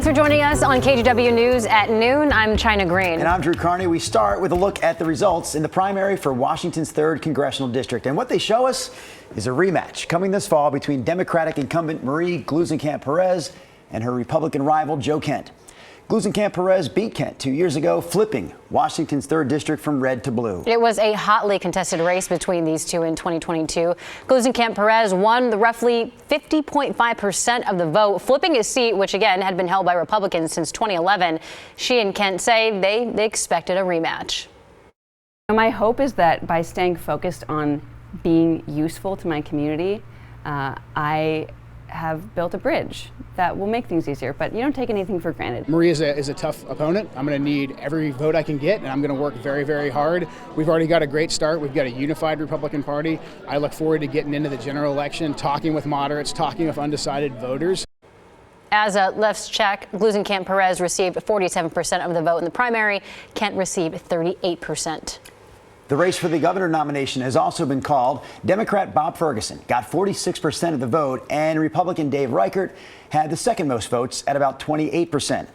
for joining us on KGW News at noon. I'm China Green. And I'm Drew Carney. We start with a look at the results in the primary for Washington's 3rd Congressional District. And what they show us is a rematch coming this fall between Democratic incumbent Marie Gluesenkamp-Perez and her Republican rival Joe Kent. Gluesenkamp-Perez beat Kent 2 years ago, flipping Washington's 3rd District from red to blue. It was a hotly contested race between these two in 2022. Gluesenkamp-Perez won the roughly 50.5% of the vote, flipping his seat, which again had been held by Republicans since 2011. She and Kent say they expected a rematch. My hope is that by staying focused on being useful to my community, I have built a bridge that will make things easier, but you don't take anything for granted. Marie is a tough opponent. I'm going to need every vote I can get, and I'm going to work very, very hard. We've already got a great start. We've got a unified Republican Party. I look forward to getting into the general election, talking with moderates, talking with undecided voters. As let's check, Gluesenkamp-Perez received 47% of the vote in the primary. Kent received 38%. The race for the governor nomination has also been called. Democrat Bob Ferguson got 46% of the vote, and Republican Dave Reichert had the second most votes at about 28%.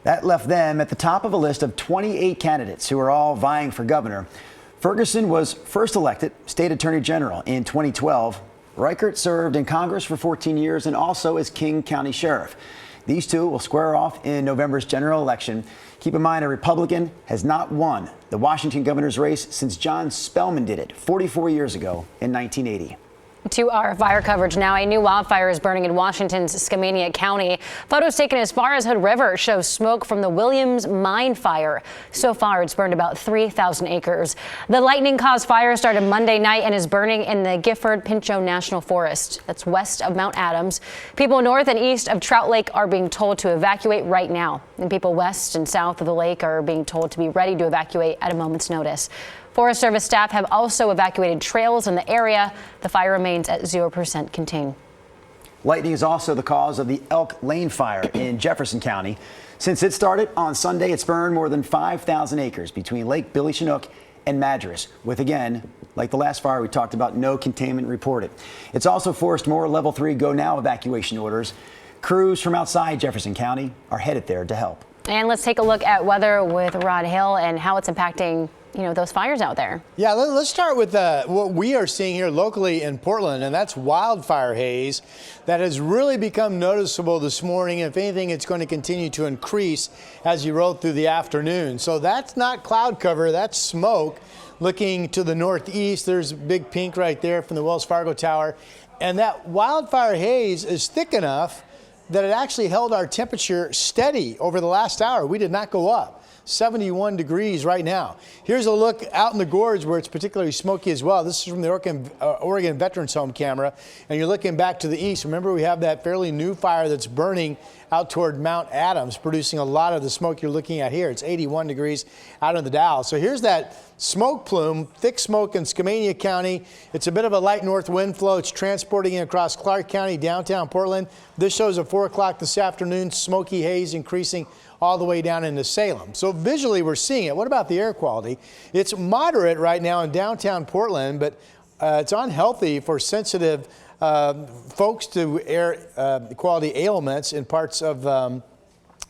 That left them at the top of a list of 28 candidates who are all vying for governor. Ferguson was first elected state attorney general in 2012. Reichert served in Congress for 14 years and also as King County Sheriff. These two will square off in November's general election. Keep in mind, a Republican has not won the Washington governor's race since John Spellman did it 44 years ago in 1980. To our fire coverage now. A new wildfire is burning in Washington's Skamania County. Photos taken as far as Hood River show smoke from the Williams mine fire. So far, it's burned about 3,000 acres. The lightning-caused fire started Monday night and is burning in the Gifford-Pinchot National Forest. That's west of Mount Adams. People north and east of Trout Lake are being told to evacuate right now. And people west and south of the lake are being told to be ready to evacuate at a moment's notice. Forest Service staff have also evacuated trails in the area. The fire remains at 0% contained. Lightning is also the cause of the Elk Lane fire in Jefferson County. Since it started on Sunday, it's burned more than 5,000 acres between Lake Billy Chinook and Madras, with, again, like the last fire we talked about, no containment reported. It's also forced more Level 3 Go Now evacuation orders. Crews from outside Jefferson County are headed there to help. And let's take a look at weather with Rod Hill and how it's impacting those fires out there. Yeah, let's start with what we are seeing here locally in Portland, and that's wildfire haze that has really become noticeable this morning. And if anything, it's going to continue to increase as you roll through the afternoon. So that's not cloud cover, that's smoke. Looking to the northeast, there's big pink right there from the Wells Fargo Tower. And that wildfire haze is thick enough that it actually held our temperature steady over the last hour. We did not go up. 71 degrees right now. Here's a look out in the gorge where it's particularly smoky as well. This is from the Oregon Veterans Home camera, and you're looking back to the east. Remember, we have that fairly new fire that's burning out toward Mount Adams, producing a lot of the smoke you're looking at here. It's 81 degrees out in the Dalles. So here's that smoke plume, thick smoke in Skamania County. It's a bit of a light north wind flow. It's transporting it across Clark County, downtown Portland. This shows at 4 o'clock this afternoon, smoky haze increasing all the way down into Salem. So visually we're seeing it. What about the air quality? It's moderate right now in downtown Portland, but it's unhealthy for sensitive folks to air quality ailments in parts of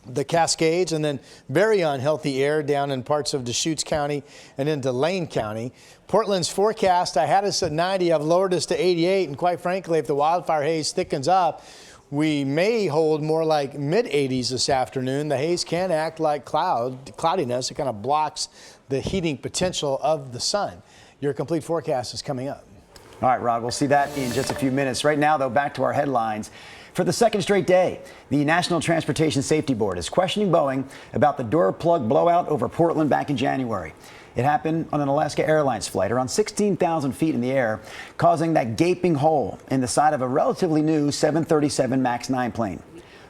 the Cascades, and then very unhealthy air down in parts of Deschutes County and into Lane County. Portland's forecast, I had us at 90, I've lowered us to 88, and quite frankly, if the wildfire haze thickens up, we may hold more like mid-80s this afternoon. The haze can act like cloudiness. It kind of blocks the heating potential of the sun. Your complete forecast is coming up. All right, Rod, we'll see that in just a few minutes. Right now, though, back to our headlines. For the second straight day, the National Transportation Safety Board is questioning Boeing about the door plug blowout over Portland back in January. It happened on an Alaska Airlines flight around 16,000 feet in the air, causing that gaping hole in the side of a relatively new 737 MAX 9 plane.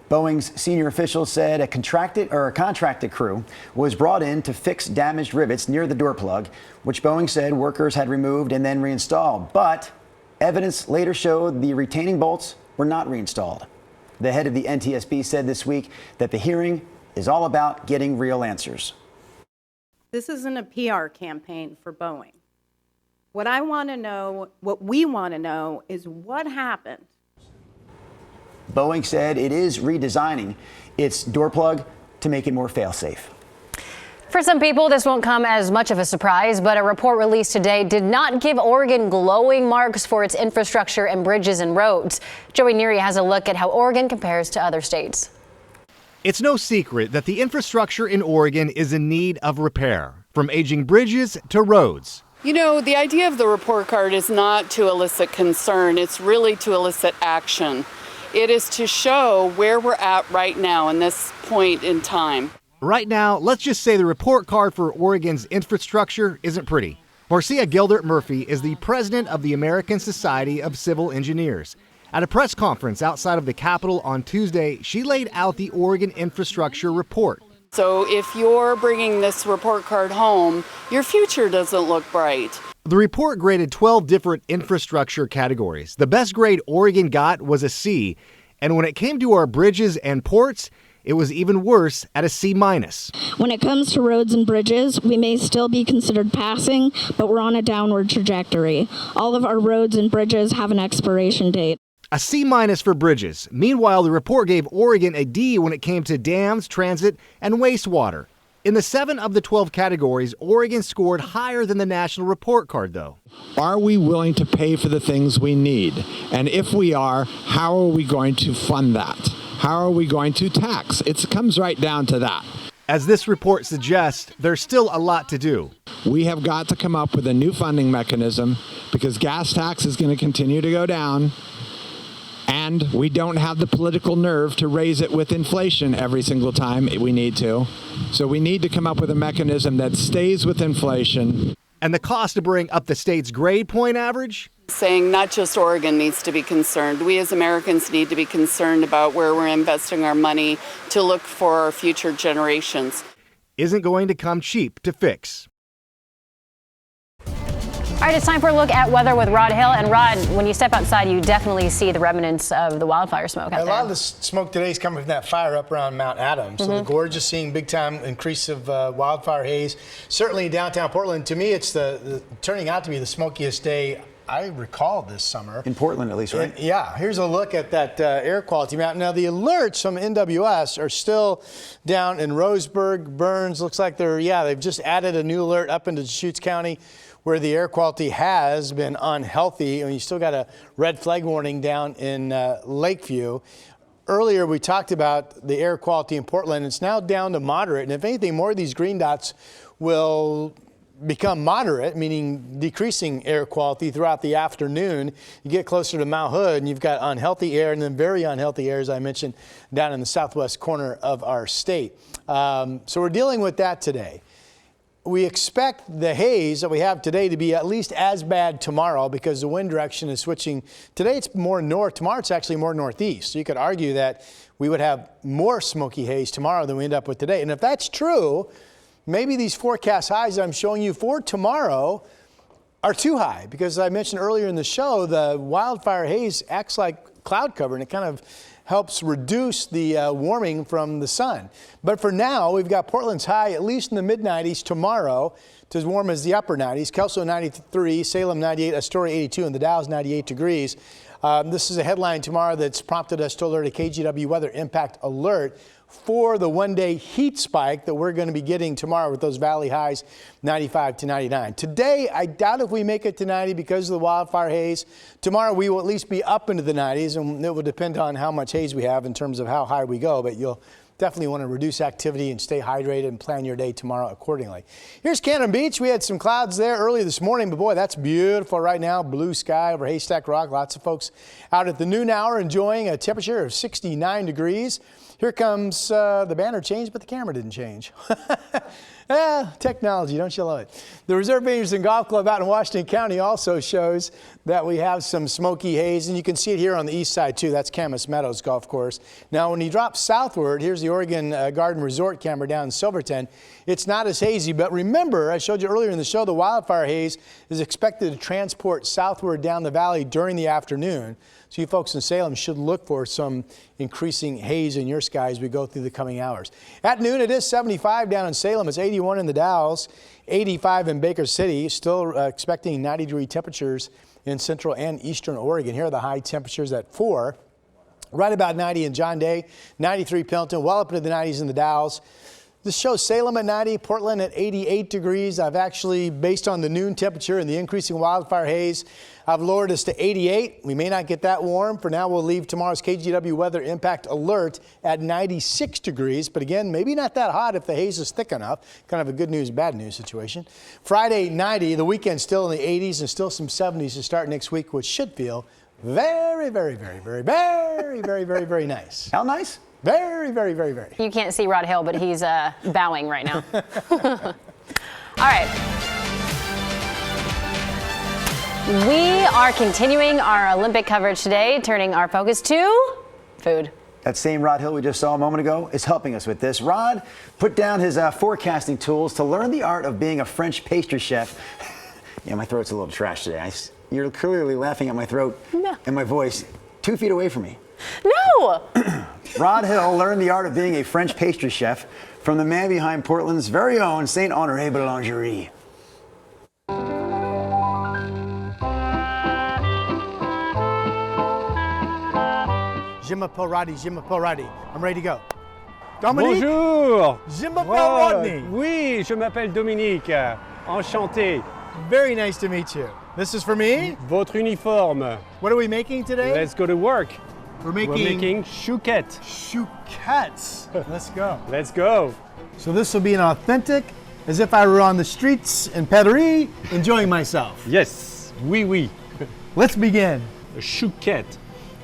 Boeing's senior officials said a contracted crew was brought in to fix damaged rivets near the door plug, which Boeing said workers had removed and then reinstalled. But evidence later showed the retaining bolts were not reinstalled. The head of the NTSB said this week that the hearing is all about getting real answers. This isn't a PR campaign for Boeing. What we want to know is what happened. Boeing said it is redesigning its door plug to make it more fail-safe. For some people, this won't come as much of a surprise, but a report released today did not give Oregon glowing marks for its infrastructure and bridges and roads. Joey Neary has a look at how Oregon compares to other states. It's no secret that the infrastructure in Oregon is in need of repair, from aging bridges to roads. You know, the idea of the report card is not to elicit concern, it's really to elicit action. It is to show where we're at right now in this point in time. Right now, let's just say the report card for Oregon's infrastructure isn't pretty. Marcia Gildert-Murphy is the president of the American Society of Civil Engineers. At a press conference outside of the Capitol on Tuesday, she laid out the Oregon infrastructure report. So if you're bringing this report card home, your future doesn't look bright. The report graded 12 different infrastructure categories. The best grade Oregon got was a C, and when it came to our bridges and ports, it was even worse at a C-. When it comes to roads and bridges, we may still be considered passing, but we're on a downward trajectory. All of our roads and bridges have an expiration date. A C- for bridges. Meanwhile, the report gave Oregon a D when it came to dams, transit, and wastewater. In the 7 of the 12 categories, Oregon scored higher than the national report card, though. Are we willing to pay for the things we need? And if we are, how are we going to fund that? How are we going to tax? It comes right down to that. As this report suggests, there's still a lot to do. We have got to come up with a new funding mechanism because gas tax is going to continue to go down. And we don't have the political nerve to raise it with inflation every single time we need to. So we need to come up with a mechanism that stays with inflation. And the cost to bring up the state's grade point average? Saying not just Oregon needs to be concerned. We as Americans need to be concerned about where we're investing our money to look for our future generations. Isn't going to come cheap to fix. All right, it's time for a look at weather with Rod Hill. And Rod, when you step outside, you definitely see the remnants of the wildfire smoke out there. A lot of the smoke today is coming from that fire up around Mount Adams. So the gorge is seeing big time increase of wildfire haze. Certainly in downtown Portland, to me, it's the turning out to be the smokiest day I recall this summer. In Portland, at least, right? And, yeah. Here's a look at that air quality map. Now, the alerts from NWS are still down in Roseburg, Burns. Looks like they've just added a new alert up into Deschutes County, where the air quality has been unhealthy. And you still got a red flag warning down in Lakeview. Earlier, we talked about the air quality in Portland. It's now down to moderate. And if anything, more of these green dots will become moderate, meaning decreasing air quality throughout the afternoon. You get closer to Mount Hood and you've got unhealthy air and then very unhealthy air, as I mentioned, down in the southwest corner of our state. So we're dealing with that today. We expect the haze that we have today to be at least as bad tomorrow because the wind direction is switching. Today it's more north. Tomorrow it's actually more northeast. So you could argue that we would have more smoky haze tomorrow than we end up with today. And if that's true, maybe these forecast highs I'm showing you for tomorrow are too high because, as I mentioned earlier in the show, the wildfire haze acts like cloud cover and it kind of helps reduce the warming from the sun. But for now, we've got Portland's high at least in the mid-90s tomorrow to as warm as the upper 90s. Kelso 93, Salem 98, Astoria 82, and the Dow's 98 degrees. This is a headline tomorrow that's prompted us to alert a KGW weather impact alert for the one-day heat spike that we're going to be getting tomorrow with those valley highs 95 to 99. Today, I doubt if we make it to 90 because of the wildfire haze. Tomorrow, we will at least be up into the 90s, and it will depend on how much haze we have in terms of how high we go, but you'll definitely want to reduce activity and stay hydrated and plan your day tomorrow accordingly. Here's Cannon Beach. We had some clouds there early this morning, but boy, that's beautiful right now. Blue sky over Haystack Rock. Lots of folks out at the noon hour enjoying a temperature of 69 degrees. Here comes the banner changed, but the camera didn't change. Technology, don't you love it? The Reserve Vineyards and Golf Club out in Washington County also shows that we have some smoky haze, and you can see it here on the east side too. That's Camas Meadows Golf Course. Now, when you drop southward, here's the Oregon Garden Resort camera down in Silverton. It's not as hazy, but remember, I showed you earlier in the show, the wildfire haze is expected to transport southward down the valley during the afternoon. So you folks in Salem should look for some increasing haze in your sky as we go through the coming hours. At noon, it is 75 down in Salem. It's 81 in the Dalles, 85 in Baker City. Still expecting 90-degree temperatures in central and eastern Oregon. Here are the high temperatures at 4. right about 90 in John Day, 93 Pendleton, well up into the 90s in the Dalles. This shows Salem at 90, Portland at 88 degrees. I've actually, based on the noon temperature and the increasing wildfire haze, I've lowered us to 88. We may not get that warm. For now, we'll leave tomorrow's KGW weather impact alert at 96 degrees. But again, maybe not that hot if the haze is thick enough. Kind of a good news, bad news situation. Friday, 90. The weekend still in the 80s and still some 70s to start next week, which should feel very, very, very, very, very, very, very, very nice. How nice? Very, very, very, very. You can't see Rod Hill, but he's bowing right now. All right. We are continuing our Olympic coverage today, turning our focus to food. That same Rod Hill we just saw a moment ago is helping us with this. Rod put down his forecasting tools to learn the art of being a French pastry chef. Yeah, my throat's a little trash today. You're clearly laughing at my throat and my voice 2 feet away from me. No! Rod Hill learned the art of being a French pastry chef from the man behind Portland's very own St. Honoré Boulangerie. Je m'appelle Rodney. I'm ready to go. Dominique? Bonjour! Je m'appelle Rodney. Oui, je m'appelle Dominique. Enchanté. Very nice to meet you. This is for me? Votre uniforme. What are we making today? Let's go to work. We're We're making chouquette. chouquettes. Let's go. Let's go. So this will be an authentic, as if I were on the streets in Paris, enjoying myself. Yes, oui, oui. Let's begin. A chouquette.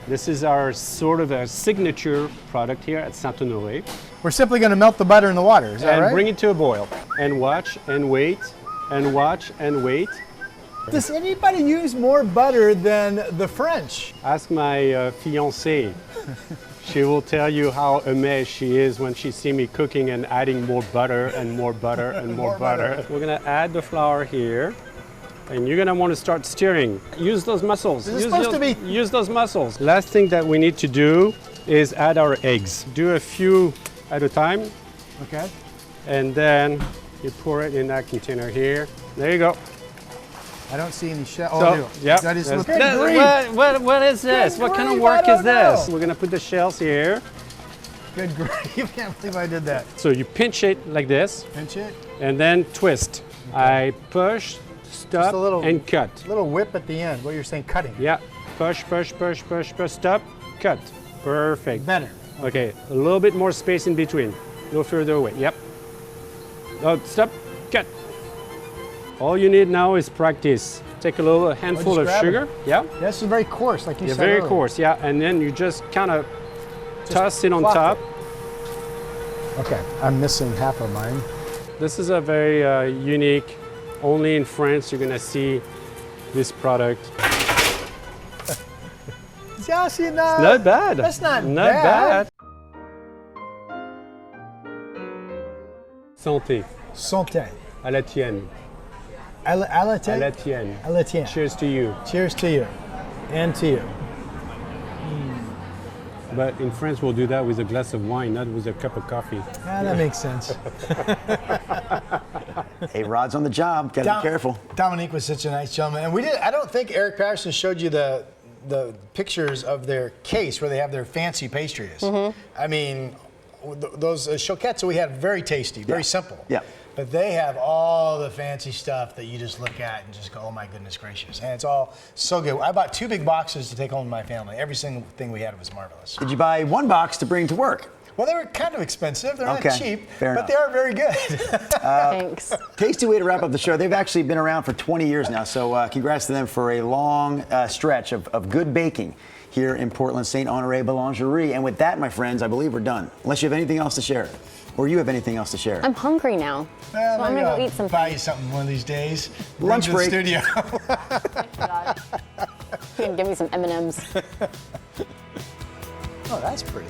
This is our sort of a signature product here at Saint-Honoré. We're simply going to melt the butter in the water, is that And right? bring it to a boil. And watch and wait and watch and wait. Does anybody use more butter than the French? Ask my fiancée. She will tell you how amazed she is when she sees me cooking and adding more butter and more butter and more butter. We're gonna add the flour here, and you're gonna want to start stirring. Use those muscles. Use those muscles. Last thing that we need to do is add our eggs. Do a few at a time. Okay. And then you pour it in that container here. There you go. I don't see any shell. Oh, So, I do. yeah. That is What is this? Good What kind of grief, work I is don't this? know. We're gonna put the shells here. Good grief. I can't believe I did that. So you pinch it like this, Pinch it. and then twist. I push, stop, a little- and cut. Little whip at the end. What you're saying, cutting. Yeah, push, push, push, push, push, stop, cut. Perfect. Better. Okay, a little bit more space in between. No further away. Yep. Oh, stop, cut. All you need now is practice. Take a little handful just of grab sugar. it. Yeah. This is very coarse, like you Yeah, said very earlier. coarse. Yeah, and then you just kind of toss it on flop top. Okay, I'm missing half of mine. This is a very unique. Only in France you're gonna see this product. Not bad. That's not bad. Santé. Santé. À la tienne. À la À la tienne. tienne. À la tienne. Cheers to you. Cheers to you. And to you. But in France we'll do that with a glass of wine, not with a cup of coffee. Yeah, that makes sense. Hey, Rod's on the job. Gotta be careful. Dominique was such a nice gentleman. And I don't think Eric Patterson showed you the pictures of their case where they have their fancy pastries. I mean, those chouquettes that we had, very tasty, very simple. Yeah. But they have all the fancy stuff that you just look at and just go, oh my goodness gracious. And it's all so good. I bought 2 big boxes to take home to my family. Every single thing we had was marvelous. Did you buy 1 box to bring to work? Well, they were kind of expensive. They're Okay, not cheap, fair but enough. they are very good. Thanks. Tasty way to wrap up the show. They've actually been around for 20 years now, so congrats to them for a long stretch of good baking here in Portland, St. Honoré Boulangerie. And with that, my friends, I believe we're done. Unless you have anything else to share. Or you have anything else to share. I'm hungry now. So I'm gonna go eat something. Buy you something one of these days. Lunch Bring break. to the studio. You can give me some M&Ms. Oh, that's pretty.